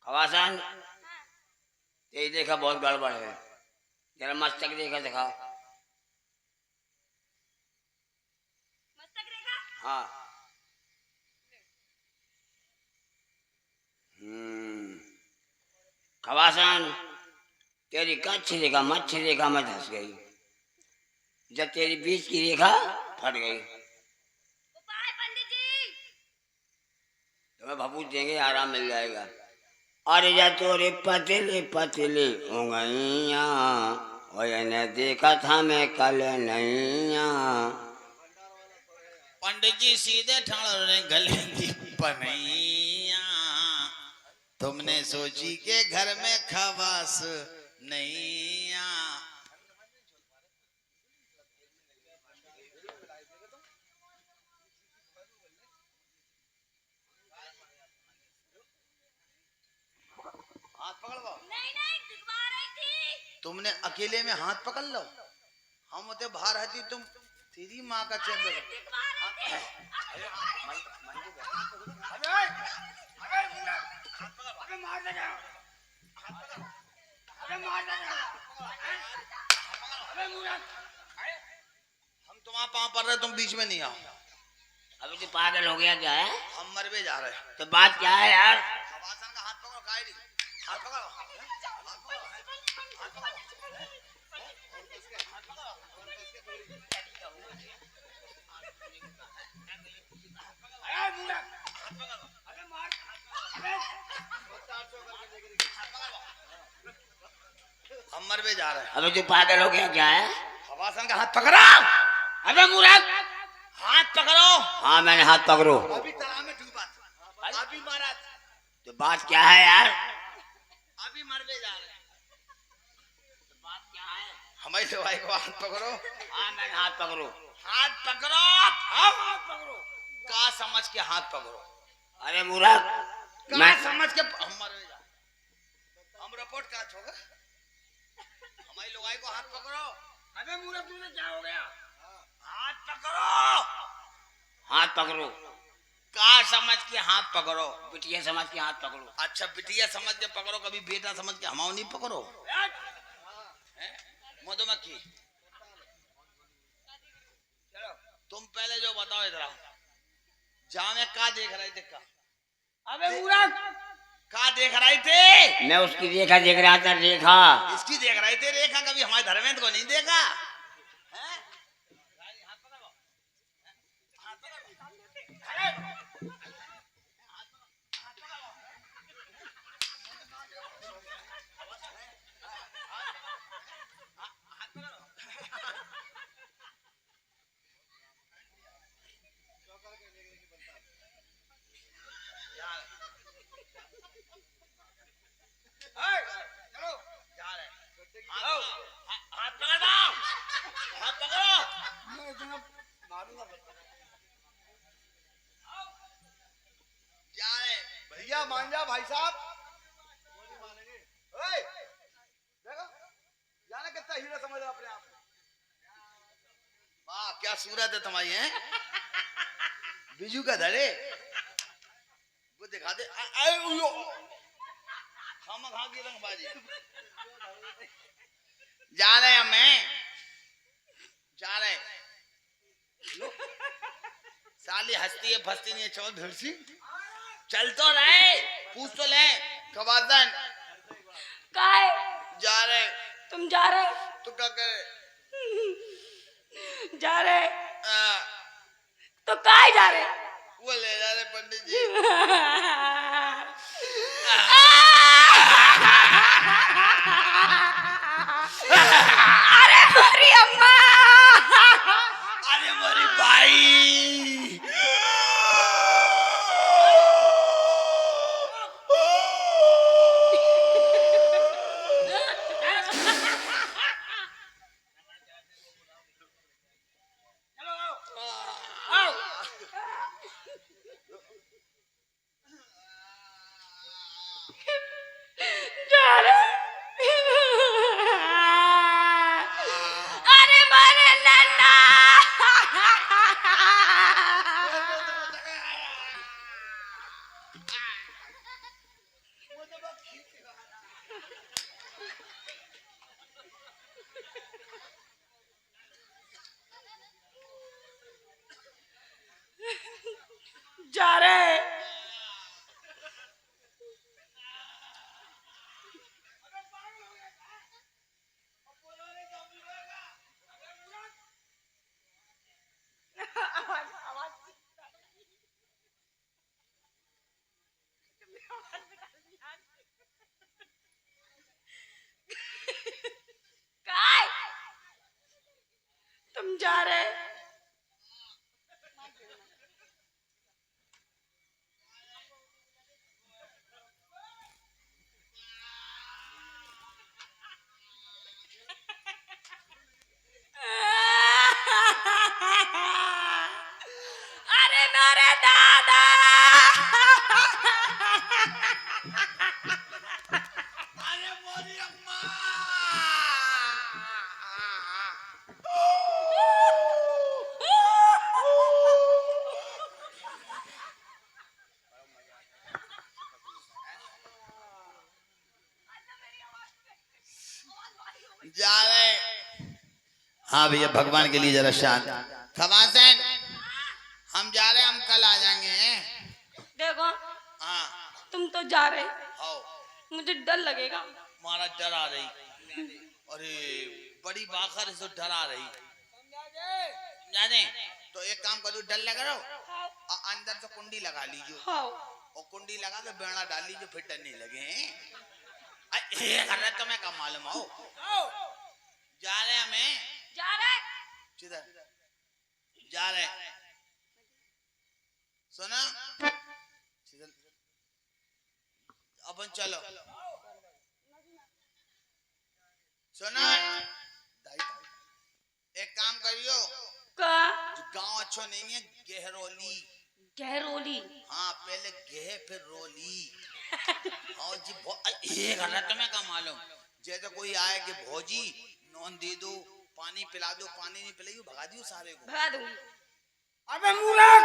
खवासन ये देखा बहुत गड़बड़ है। जरा मस्तक देखा दिखाओ। मस्तक रेखा? हाँ। खवासन तेरी कच्ची रेखा मच्छी रेखा में धंस गई। जब तेरी बीच की रेखा फट गई। उपाय पंडित जी। तुम्हें भभूत देंगे, आराम मिल जाएगा। अरे जा तोरे पतले पतले उंगलियां ने देखा था मैं कल नैया। पंडित जी सीधे ठाणे गले की पनैया। तुमने सोची के घर में खवास नैया। हाथ पकड़ लो। नहीं दिखवा रही थी। तुमने अकेले में हाथ पकड़ लो। हम उते बाहर हती तुम तेरी माँ का चेप दे। दिखवा रही थी। अबे मार देना। अबे मार देना। अबे मुराद। हम तुम्हारा पाँव पड़ रहे, तुम बीच में नहीं आओ। अभी तो पागल हो गया क्या है? हम मरवे जा रहे हैं। तो बात क्या है यार? खवासन का हाथ पकड़ो, कायरी हाथ पकड़ो। हम मरवे जा रहे हैं। अबे जो पागल हो गया क्या है? खवासन का हाथ पकड़ो। अबे मुराद हाथ पकड़ो। हाँ मैंने हाथ पकड़ो। अभी तालाब में डूबा था। अभी मारा। तो बात क्या है यार? अभी मरवे जा रहे हैं। तो बात क्या है? हमारे भाई को हाथ पकड़ो। हाँ मैंने हाथ पकड़ो। हाथ पकड़ो। हाथ पकड़ो। का समझ के हाथ पकड़ो। अरे मुराद मैं समझ के हम मरवे जा। हम रिपोर्ट करा छोगा। हमारे लोग को हाथ पकड़ो। अबे मुराद तुझे क्या हो गया? हाथ पकड़ो। हाथ पकड़ो। का समझ के हाथ पकड़ो। बिटिया समझ के हाथ पकड़ो। अच्छा बिटिया समझ के पकड़ो, कभी बेटा समझ के हमाओ नहीं पकड़ो। मधुमक्खी चलो तुम पहले जो बताओ इधर जाने का देख रहे थे का? अबे मुराद का देख रहे थे? मैं उसकी रेखा देख रहा था। रेखा इसकी देख रहे थे। रेखा कभी हमारे धर्मेंद्र को नहीं देखा है? हाथ पकड़ो। हाथ पकड़ो। मैं इतना मारूंगा। जा रहे भैया मान जा भाई साहब। ओए देखो जाने कितना हीरो समझ रहा अपने आप को। वाह क्या सूरत है तुम्हारी है। बिजू का धड़े वो दिखा दे। खामा खा की रंगबाजी। जा रहे हैं मैं जा रहे। साली हंसती है फंसती नहीं है। चौल भिड़सी चल तो रहे। पूछ तो ले खवासन काय जा रहे। तुम जा रहे हो? तो क्या करे? जा रहे आ, तो काय जा रहे? वो ले जा रहे पंडित जी। अरे मेरी अम्मा। अरे मेरी भाई। जा रहे। अरे मेरे नन्ना। जा रहे। काय तुम जा रहे। अरे मेरे दादा। अरे मोरी अम्मा जा रहे। हाँ भैया भगवान के लिए जरा शांत। खवासन हम जा रहे हैं, हम कल आ जाएंगे। देखो हाँ तुम तो जा रहे, आओ। मुझे डर लगेगा। मारा डर आ रही। अरे बड़ी बाखर से डर आ रही। जाने तो एक काम करो, डर लग रहा हो अंदर से कुंडी लगा लीजिए हाँ। और कुंडी लगा के बेड़ा डाल लीजिए, फिर डर नहीं लगे। ये कर रहे तुम्हें कब मालूम हो। जा रहे हमें, जा रहे। किधर जा रहे सुना। अपन चलो सुना। एक काम करियो, का गांव अच्छा नहीं है, गहरोली। गहरोली। हाँ पहले गेह फिर रोली। और जी ये करना तुम्हें क्या मालूम, जैसे कोई आए कि भौजी नॉन दे दो, पानी पिला दो, पानी नहीं पिलाई भगा दियो सारे को। भगा दूंगी। अबे मूर्ख,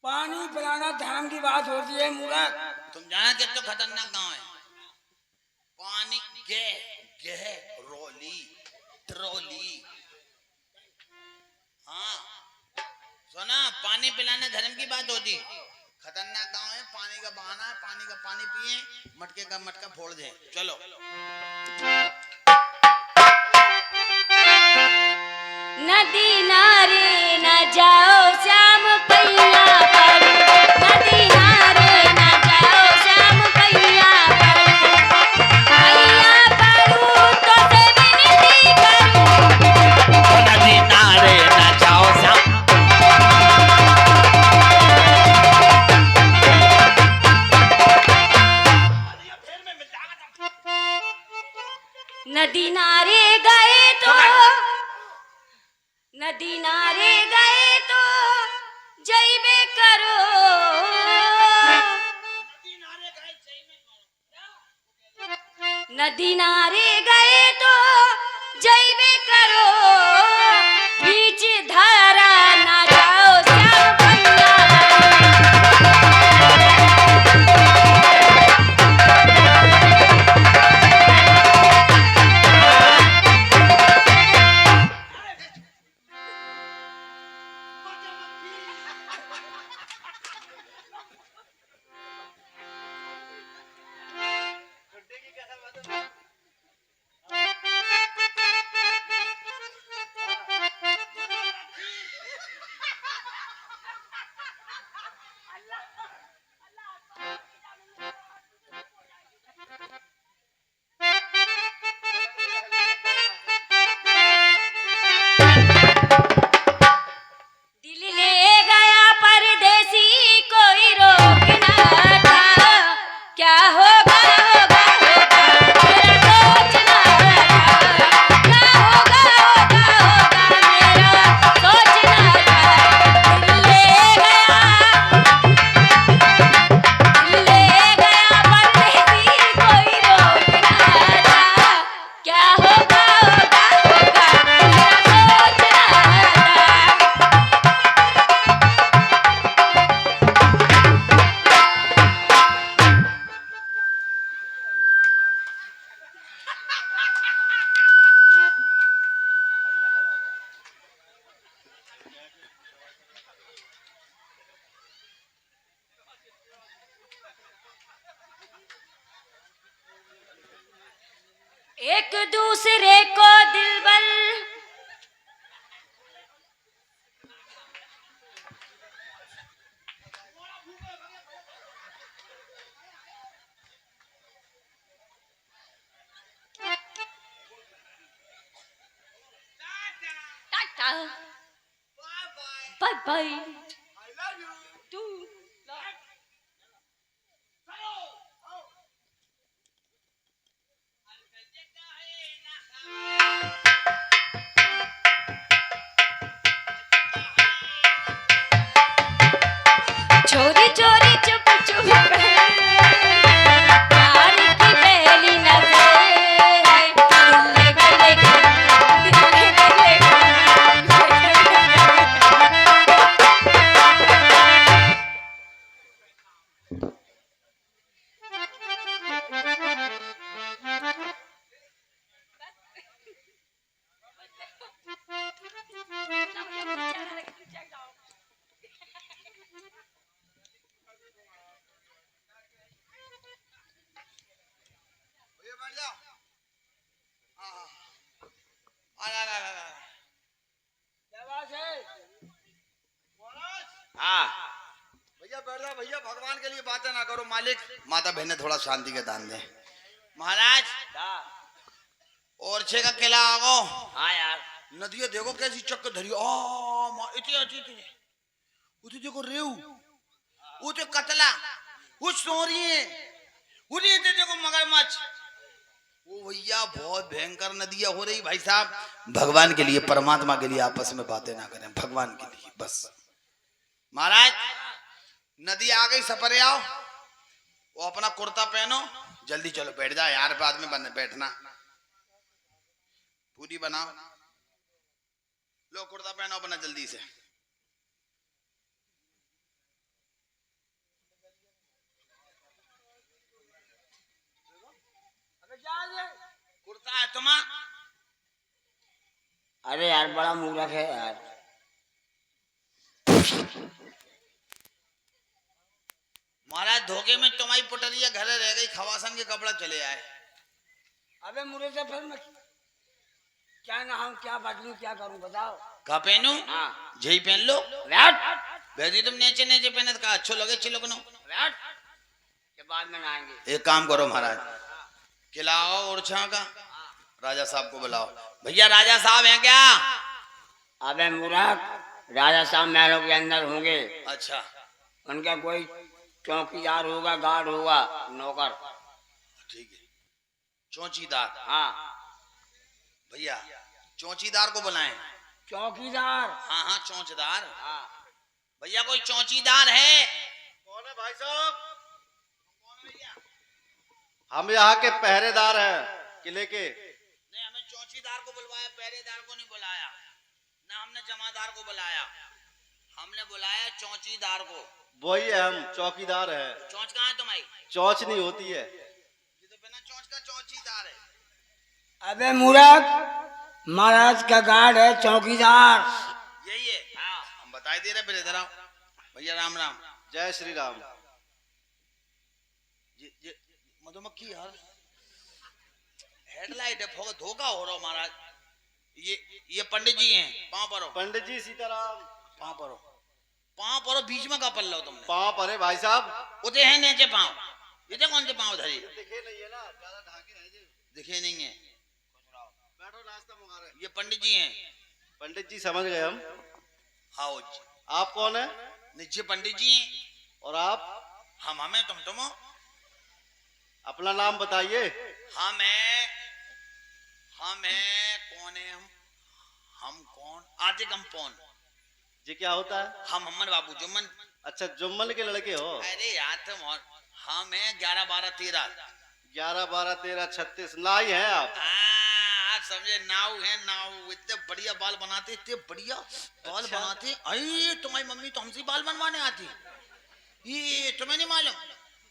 पानी पिलाना धर्म की बात होती है मूर्ख। तुम जाना कि तो खतरनाक गांव है। पानी गेह गेह रोली ट्रोली। हाँ सुना, पानी पिलाना धर्म की बात होती। खतरनाक गांव है, पानी का बहाना है, पानी का पानी पिए, मटके का मटका फोड़ दे। चलो नदी नारे न जाओ श्याम पैया पर, नदी नारे न जाओ श्याम पैया पर, पैया परू तो से विनती करूं। नदी नारे न जाओ श्याम। नदी नारे गए तो, नदी नारे गए तो जइबे करो। नदी नारे गए तो जइबे करो, बीच धारा ना जाओ श्याम पैया। एक दूसरे को दिलबर tata bye bye I love you. Too चोरी चोरी चुप चुप प्यार की पहली नजर दिल गले भैया बैठ जाओ। हाँ हाँ आ ला ला ला ला। हाँ भैया बैठ जाओ भैया, भगवान के लिए बातें ना करो मालिक। माता बहने थोड़ा शांति के दान दे। महाराज और छे का किला आगो। हाँ यार नदिया देखो कैसी चक्कर धरी। इतनी अच्छी इतनी उसे देखो रेऊ, उसे कतला, वो सोरी है, उसे देखो मगरमच्छ। वो भैया बहुत भयंकर नदियां हो रही भाई साहब। भगवान के लिए परमात्मा के लिए आपस में बातें ना करें, भगवान के लिए बस। महाराज नदी आ गई, सफर आओ। वो अपना कुर्ता पहनो, जल्दी चलो बैठ जाओ यार, बाद में बन बैठना। पूरी बनाओ, लो कुर्ता पहनो अपना जल्दी से। कुर्ता है तुम्हारा? अरे यार बड़ा मूर्ख है यार। महाराज धोखे में तुम्हारी पुटरिया घर रह गई, खवासन के कपड़ा चले आए। अबे मुझे से फिर मैं क्या नहाऊं, क्या बदलूं, क्या करूं बताओ। का पहनू? हाँ यही पहन लो। वैसे तुम नेचे नेचे पहने का अच्छो लगे, चिलो कनो के बाद में नहाएंगे। एक काम करो महाराज, खिलाओ ओरछा का, राजा साहब को बुलाओ। भैया राजा साहब हैं क्या? अबे मूर्ख, राजा साहब महलों के अंदर होंगे। अच्छा उनका कोई चौकीदार होगा, गार्ड होगा, नौकर। ठीक है, चौकीदार। हाँ भैया चौकीदार को बुलाएं। चौकीदार। हाँ हाँ चौकीदार। हाँ भैया कोई चौकीदार है? कौन है भाई साहब? हम यहाँ के पहरेदार हैं किले के। नहीं, हमें चौकीदार को बुलवाया, पहरेदार को नहीं बुलाया ना। हमने जमादार को बुलाया, हमने बुलाया चौकीदार को। वही है, हम चौकीदार हैं। चौंच कहाँ है तुम्हारी? चौच नहीं होती है। ये तो बिना चौंच का चौकीदार है। अबे मूर्ख, महाराज का गार्ड है चौकीदार। यही है। हाँ हम बताई दे रहे, फिर इधर आओ। भैया राम राम। जय श्री राम। ये मधुमक्खी यार, हेडलाइट है, धोखा हो रहा महाराज। ये पंडित जी हैं, पाँव परो। पंडित जी सीताराम। पाँव परो, पाँव परो। बीच में का पल्ला हो तुमने? पाँव परे भाई साहब। उते हैं नीचे पाँव, इधर कौन से पाँव धरी? दिखे नहीं है ना, ज्यादा ढाके नहीं जी। दिखे नहीं है। बैठो, नाश्ता मंगा रहे। ये पंडित जी हैं। पंडित जी समझ गए हम। हाँ जी। आप कौन है? नीचे पंडित जी हैं। और आप? हम हमें, तुम हो। अपना नाम बताइए। हम है कौन है? हम कौन? आते कम कौन? जी क्या होता है? हम मोहम्मद बाबू जुम्मन। अच्छा, जुम्मन के लड़के हो? अरे यार तुम और हम है 11 12 13। 11 12 13 36 नाई हैं आप। आप समझे? नाव है, नाव। इतने बढ़िया बाल बनाते, इतने बढ़िया बाल अच्छा। बनाते। अरे तुम्हारी मम्मी तो हमसे बाल बनवाने आती। ये तुम्हें नहीं मालूम?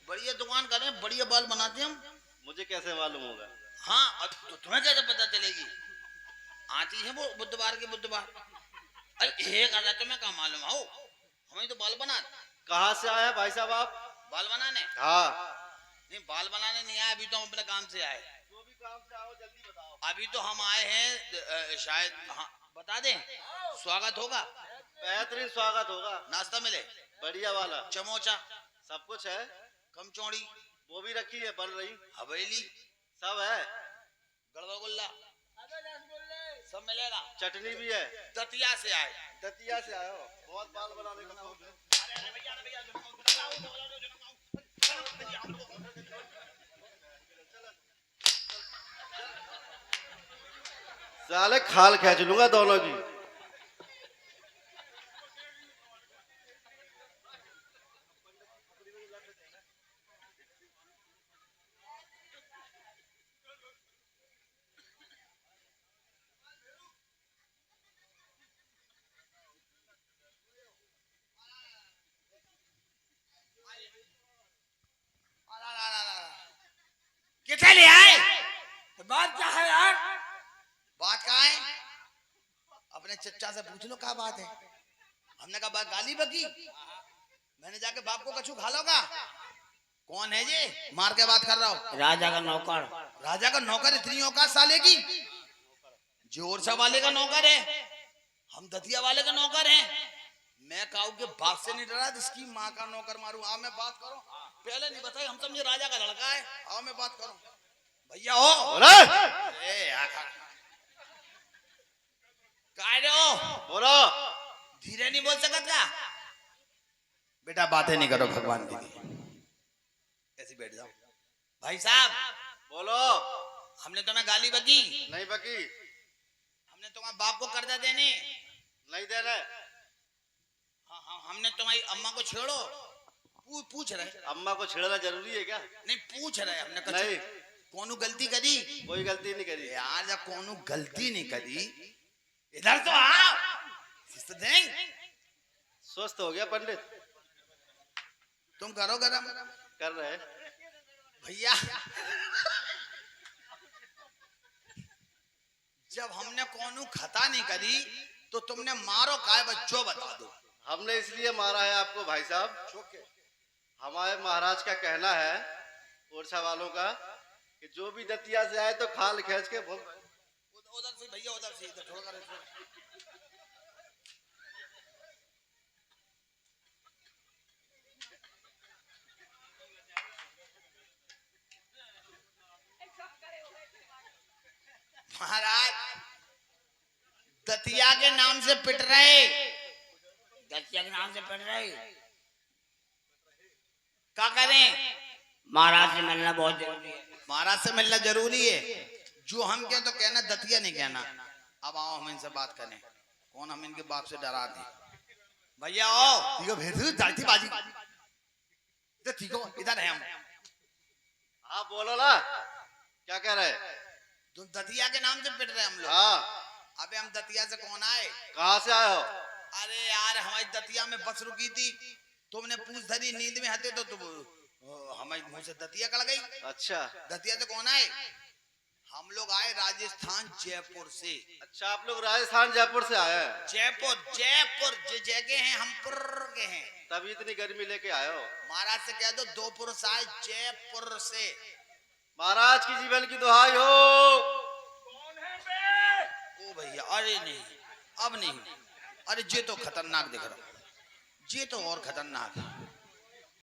बढ़िया दुकान करें, बढ़िया बाल बनाते हम। मुझे कैसे मालूम होगा? हाँ अब तो तुम्हें कैसे पता चलेगी? आती है वो बुधवार के बुधवार। अरे एक आधा तुम्हें क्या मालूम हो? हमें तो बाल बना। कहाँ से आए भाई साहब आप? बाल बनाने? हाँ। नहीं बाल बनाने नहीं आए, अभी तो हम अपने काम से आए। जो भी काम से आओ जल्दी अभी तो हम आए हैं शायद, हाँ बता दें, स्वागत होगा, बेहतरीन स्वागत होगा, नाश्ता मिले, बढ़िया वाला, चमोचा, सब कुछ है, कमचौड़ी, वो भी रखी है, बन रही, हवेली, सब है, गड़बड़गुल्ला सब मिलेगा, चटनी भी है। दतिया से आए, दतिया से आयो, बहुत बाल बनाने का शौक है। साले खाल खींच लूंगा दोनों की। कितने ले आए? तो बात क्या है यार? बात कहाँ है? अपने चच्चा से पूछ लो क्या बात है। हमने कहा बात गाली बकी, मैंने जाके बाप को कछु खा लोगा। कौन है ये? मार के बात कर रहा हूँ। राजा का नौकर। राजा का नौकर? इतनी औकात साले की? जोरसा वाले का नौकर है, हम दतिया वाले का नौकर हैं। मैं काऊ के बाप से नहीं डरा, इसकी माँ का नौकर मारूं। आओ मैं बात करूं, पहले नहीं बताया, हम समझे राजा का लड़का है। आओ मैं बात करूं। भैया हो बोलो, धीरे नहीं बोल सकत का? बेटा बातें नहीं करो भगवान की, ऐसे बैठ जाओ। भाई साहब बोलो, हमने तुम्हें गाली बकी, नहीं बकी, हमने तुम्हारे बाप को कर्जा देने, नहीं दे रहे, हाँ हमने तुम्हारी अम्मा को छेड़ो, पूछ रहे। अम्मा को छेड़ना जरूरी है क्या? नहीं पूछ रहे हमने, नहीं, कौन गलती करी? कोई गलती नहीं करी यार जब कौन गलती नहीं करी, इधर तो आओ, तो दें। स्वस्थ हो गया पंडित? तुम करो गरम, कर रहे भैया जब हमने कौन खता नहीं करी तो तुमने मारो काय बच्चों, बता दो। हमने इसलिए मारा है आपको भाई साहब, हमारे महाराज का कहना है ओरछा वालों का कि जो भी दतिया से आए तो खाल खींच के उधर से भैया, उधर से इधर थोड़ा कर। महाराज दतिया के नाम से पिट रहे, दतिया के नाम से पढ़ रहे, क्या करें? महाराज से मिलना बहुत जरूरी है। महाराज से मिलना जरूरी है। जो हम कहें तो कहना, दतिया नहीं कहना। अब आओ हम इनसे बात करें, कौन हम इनके बाप से डरा दे। भैया आओ, ठीक है भेज जाती बाजी, तो ठीक हो, इधर है हम। हाँ बोलो ना, क्या कह रहे? तुम दतिया के नाम से पिट रहे हम लोग। हाँ, अबे हम दतिया से कौन आए? कहाँ से आए हो? अरे यार हमारी दतिया में बस रुकी थी, तुमने पूछ धरी, नींद में हते तो तुम हमारे मुंह से दतिया कड़ गई। अच्छा, दतिया से कौन आए? हम लोग आए राजस्थान जयपुर से। अच्छा आप लोग राजस्थान जयपुर से आए हैं? जयपुर जयपुर जो जगह है हम पुर के हैं, तभी इतनी गर्मी लेके आए हो। महाराज से कह दो दो पुरुष आए जयपुर से। महाराज की जीवन की दुहाई हो। ओ भैया, अरे नहीं अब नहीं, अरे ये तो खतरनाक दिख रहा, ये तो और खतरनाक है।